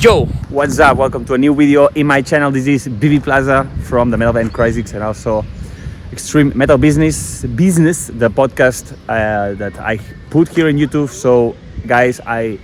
Yo, what's up? Welcome to a new video in my channel. This is Plaza from the Metal Band Crisis and also Extreme Metal Business, the podcast that I put here on YouTube. So guys, I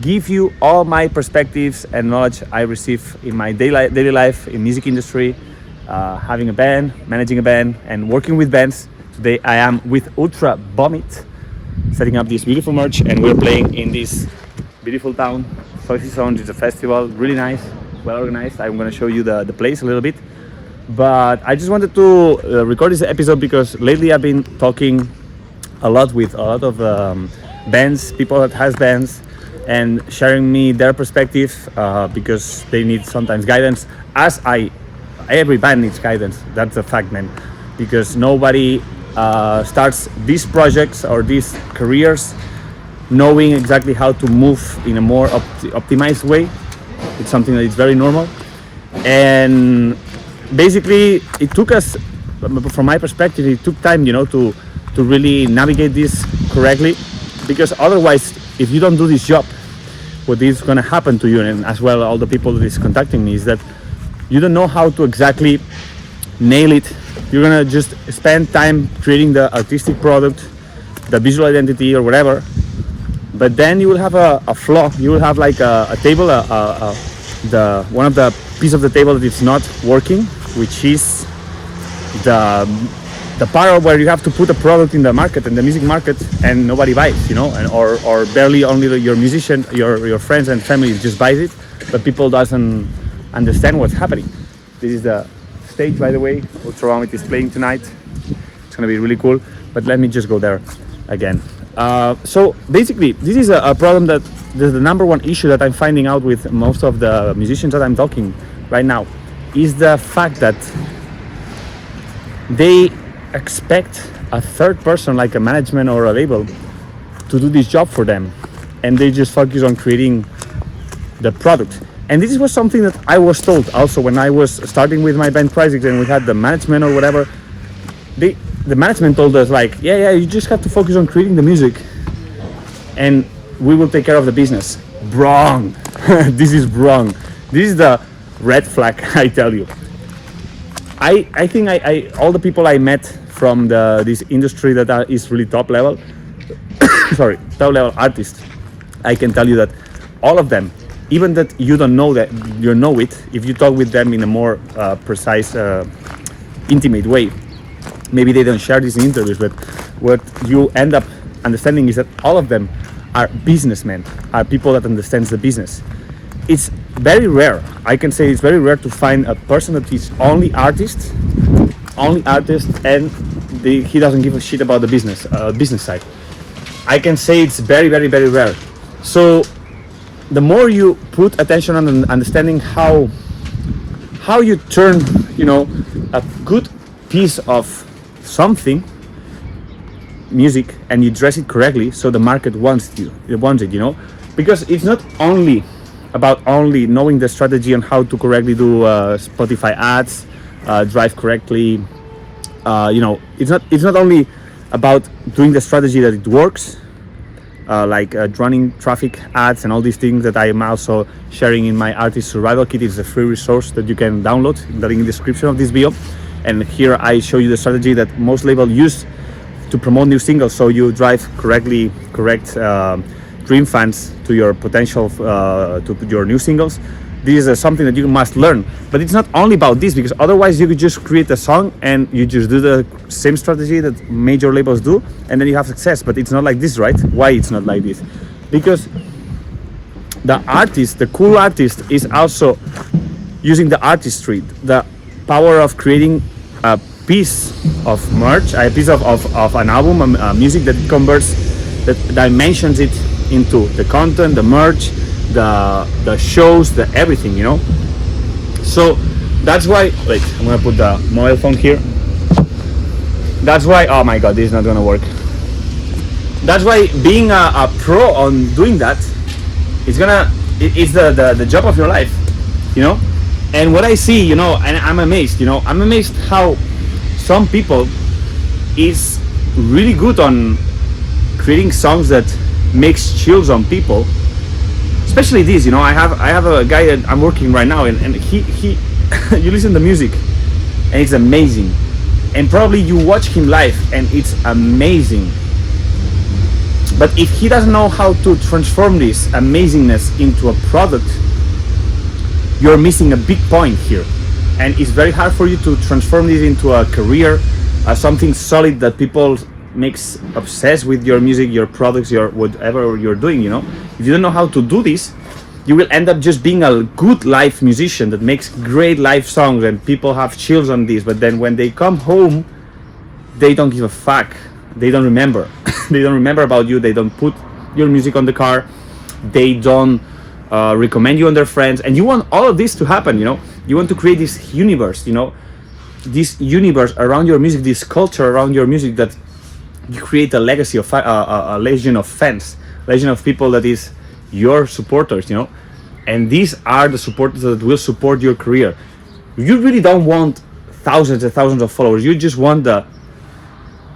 give you all my perspectives and knowledge I receive in my daily life in music industry, having a band, managing a band and working with bands. Today I am with Ultra Vomit, setting up this beautiful merch, and we're playing in this beautiful town. Sound is a festival, really nice, well organized. I'm going to show you the place a little bit, but I just wanted to record this episode because lately I've been talking a lot with a lot of bands, people that has bands, and sharing me their perspective because they need sometimes guidance. Every band needs guidance. That's a fact, man, because nobody starts these projects or these careers knowing exactly how to move in a more optimized way. It's something that is very normal, and basically it took us, from my perspective, it took time, to really navigate this correctly, because otherwise, if you don't do this job, what is going to happen to you, and as well all the people that is contacting me, is that you don't know how to exactly nail it. You're going to just spend time creating the artistic product, the visual identity or whatever, but then you will have a flaw. You will have like a table, one of the piece of the table that is not working, which is the part where you have to put a product in the market, in the music market, and nobody buys, and or barely, only your musician, your friends and family just buys it, but people doesn't understand what's happening. This is the stage, by the way. Ultra Vomit is playing tonight. It's gonna be really cool. But let me just go there again. So basically, this is a problem that the number one issue that I'm finding out with most of the musicians that I'm talking right now is the fact that they expect a third person, like a management or a label, to do this job for them, and they just focus on creating the product. And this was something that I was told also when I was starting with my band Crisis, and we had the management or whatever. The management told us, like, yeah, you just have to focus on creating the music and we will take care of the business. Wrong. This is wrong. This is the red flag, I tell you. I think all the people I met from this industry that is really top level top level artists, I can tell you that all of them, even that you don't know that you know it, if you talk with them in a more precise, intimate way, maybe they don't share this in interviews, but what you end up understanding is that all of them are businessmen, are people that understands the business. It's very rare, I can say it's very rare to find a person that is only artist, and he doesn't give a shit about the business side. I can say it's very, very, very rare. So the more you put attention on understanding how you turn, a good piece of something, music, and you dress it correctly so the market wants it, because it's not only about knowing the strategy on how to correctly do Spotify ads, drive correctly, it's not only about doing the strategy that it works, like running traffic ads and all these things that I am also sharing in my Artist Survival Kit. It's a free resource that you can download in the link in the description of this video. And here I show you the strategy that most labels use to promote new singles, so you drive correct dream fans to your potential to your new singles. This is something that you must learn, but it's not only about this, because otherwise you could just create a song and you just do the same strategy that major labels do, and then you have success. But it's not like this, right? Why it's not like this? Because the cool artist, is also using the artistry, the power of creating a piece of merch, a piece of an album, music that converts, that dimensions it into the content, the merch, the shows, the everything, So that's why, wait, I'm gonna put the mobile phone here. That's why, oh my god, this is not gonna work. That's why being a pro on doing that, it's the job of your life, And what I see, and I'm amazed, how some people is really good on creating songs that makes chills on people, especially this, you know, I have a guy that I'm working right now, and he you listen to music and it's amazing, and probably you watch him live and it's amazing, but if he doesn't know how to transform this amazingness into a product, you're missing a big point here. And it's very hard for you to transform this into a career, something solid that people makes obsessed with your music, your products, your whatever you're doing, you know. If you don't know how to do this, you will end up just being a good live musician that makes great live songs and people have chills on this, but then when they come home, they don't give a fuck. They don't remember. They don't remember about you. They don't put your music on the car. They don't recommend you on their friends. And you want all of this to happen, you know. You want to create this universe, you know, this universe around your music, this culture around your music, that you create a legacy of a legion of fans, legion of people that is your supporters, you know. And these are the supporters that will support your career. You really don't want thousands and thousands of followers. You just want the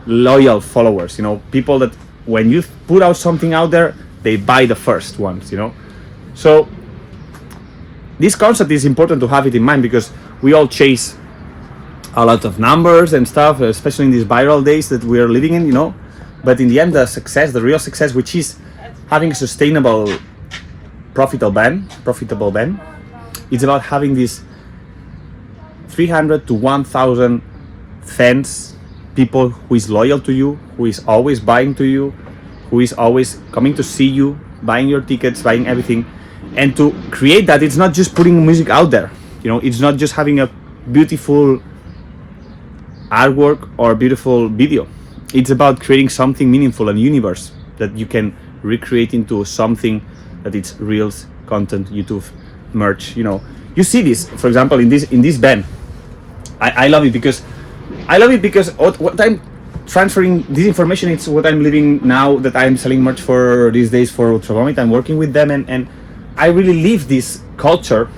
loyal followers, you know, people that when you put out something out there, they buy the first ones, you know. So this concept is important to have it in mind, because we all chase a lot of numbers and stuff, especially in these viral days that we are living in, you know. But in the end, the success, the real success, which is having a sustainable, profitable band, it's about having these 300 to 1,000 fans, people who is loyal to you, who is always buying to you, who is always coming to see you, buying your tickets, buying everything. And to create that, it's not just putting music out there, you know, it's not just having a beautiful artwork or beautiful video. It's about creating something meaningful, a universe that you can recreate into something that it's reels, content, YouTube, merch, you know. You see this, for example, in this band. I love it because what I'm transferring this information, it's what I'm living now, that I'm selling merch for these days for Ultravomit. I'm working with them, and I really live this culture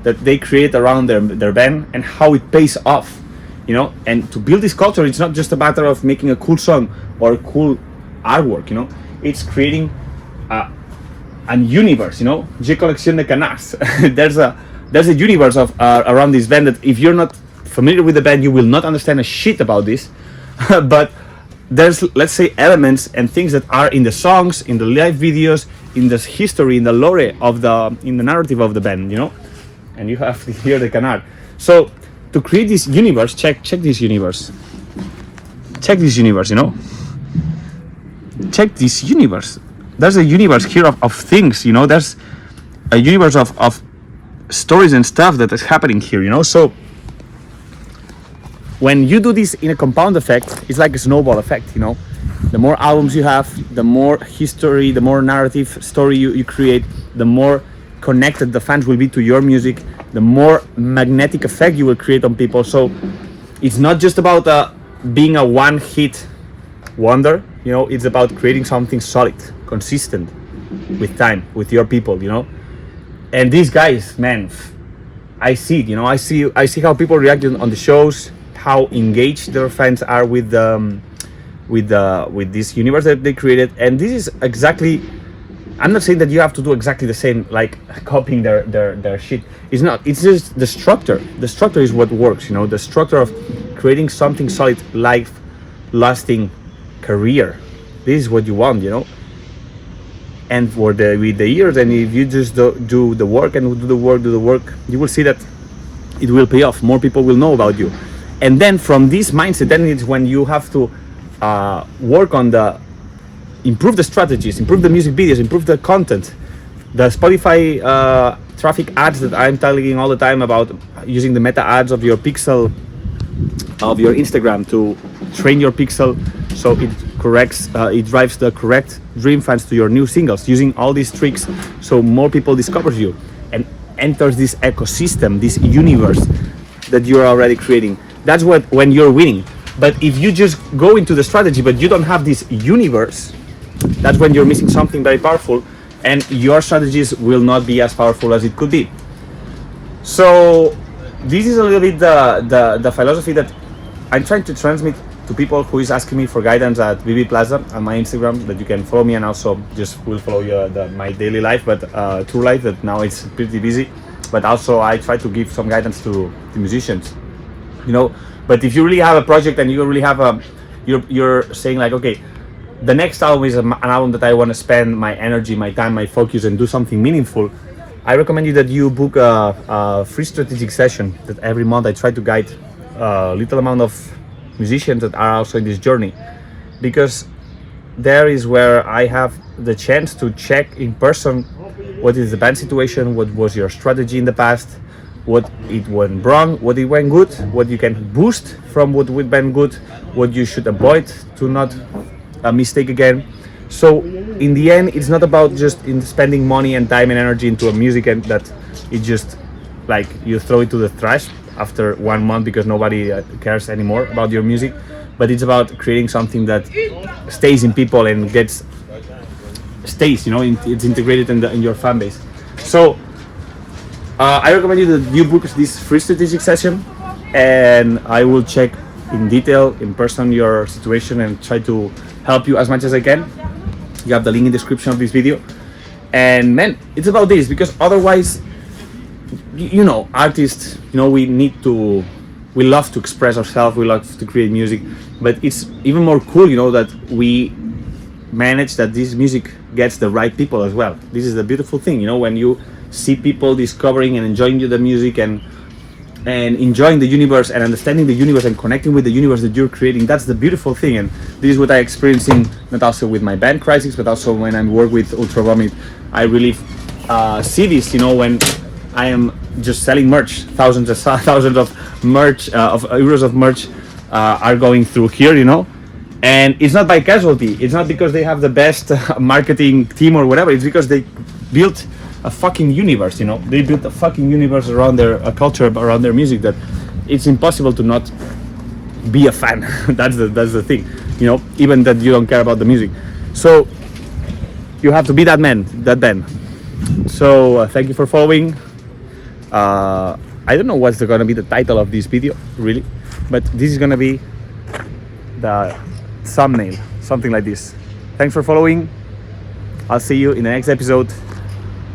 that they create around their band and how it pays off, you know. And to build this culture, it's not just a matter of making a cool song or a cool artwork, you know. It's creating a universe, you know. J'ai collection de canards. there's a universe of around this band that if you're not familiar with the band, you will not understand a shit about this. But there's, let's say, elements and things that are in the songs, in the live videos, in the history, in the lore of in the narrative of the band, you know. And you have to hear the canard. So to create this universe, check this universe. Check this universe, you know. Check this universe. There's a universe here of things, you know. There's a universe of stories and stuff that is happening here, you know. So when you do this in a compound effect, it's like a snowball effect, you know. The more albums you have, the more history, the more narrative story you create, the more connected the fans will be to your music, the more magnetic effect you will create on people. So it's not just about being a one-hit wonder, you know. It's about creating something solid, consistent, with time, with your people, you know. And these guys, man, I see it, you know. I see how people react on the shows, how engaged their fans are with this universe that they created. And this is exactly, I'm not saying that you have to do exactly the same, like copying their shit. It's not. It's just the structure. The structure is what works, you know. The structure of creating something solid, life-lasting career. This is what you want, you know. And with the years, and if you just do the work and do the work, you will see that it will pay off. More people will know about you. And then from this mindset, then it's when you have to work on improve the strategies, improve the music videos, improve the content, the Spotify traffic ads that I'm telling all the time about, using the meta ads of your pixel, of your Instagram, to train your pixel so it drives the correct dream fans to your new singles, using all these tricks so more people discover you and enters this ecosystem, this universe that you're already creating. That's when you're winning. But if you just go into the strategy but you don't have this universe, that's when you're missing something very powerful, and your strategies will not be as powerful as it could be. So this is a little bit the philosophy that I'm trying to transmit to people who is asking me for guidance at VB Plaza on my Instagram, that you can follow me, and also just will follow you, my daily life, but true life, that now it's pretty busy. But also I try to give some guidance to the musicians, you know. But if you really have a project and you really have you're saying like, okay, the next album is an album that I want to spend my energy, my time, my focus, and do something meaningful, I recommend you that you book a free strategic session that every month I try to guide a little amount of musicians that are also in this journey, because there is where I have the chance to check in person what is the band situation, what was your strategy in the past, what it went wrong, what it went good, what you can boost from what went good, what you should avoid to not a mistake again. So in the end, it's not about just in spending money and time and energy into a music and that it just like you throw it to the trash after 1 month because nobody cares anymore about your music, but it's about creating something that stays in people and stays, you know, it's integrated in your fan base. So I recommend you that you book this free strategic session, and I will check in detail in person your situation and try to help you as much as I can. You have the link in the description of this video. And man, it's about this, because otherwise, you know, artists, you know, we love to express ourselves, we love to create music, but it's even more cool, you know, that we manage that this music gets the right people as well. This is the beautiful thing, you know, when you see people discovering and enjoying the music and enjoying the universe and understanding the universe and connecting with the universe that you're creating. That's the beautiful thing, and this is what I experiencing not also with my band Crisis, but also when I work with Ultra Vomit. I really see this, you know, when I am just selling merch, thousands of merch, of euros of merch are going through here, you know, and it's not by casualty. It's not because they have the best marketing team or whatever. It's because they built a fucking universe, you know. They built a fucking universe around their culture, around their music, that it's impossible to not be a fan. that's the thing, you know, even that you don't care about the music. So you have to be that man, that band. So thank you for following. I don't know what's gonna be the title of this video, really, but this is gonna be the thumbnail, something like this. Thanks for following. I'll see you in the next episode.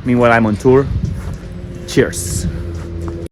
Meanwhile, I'm on tour. Cheers.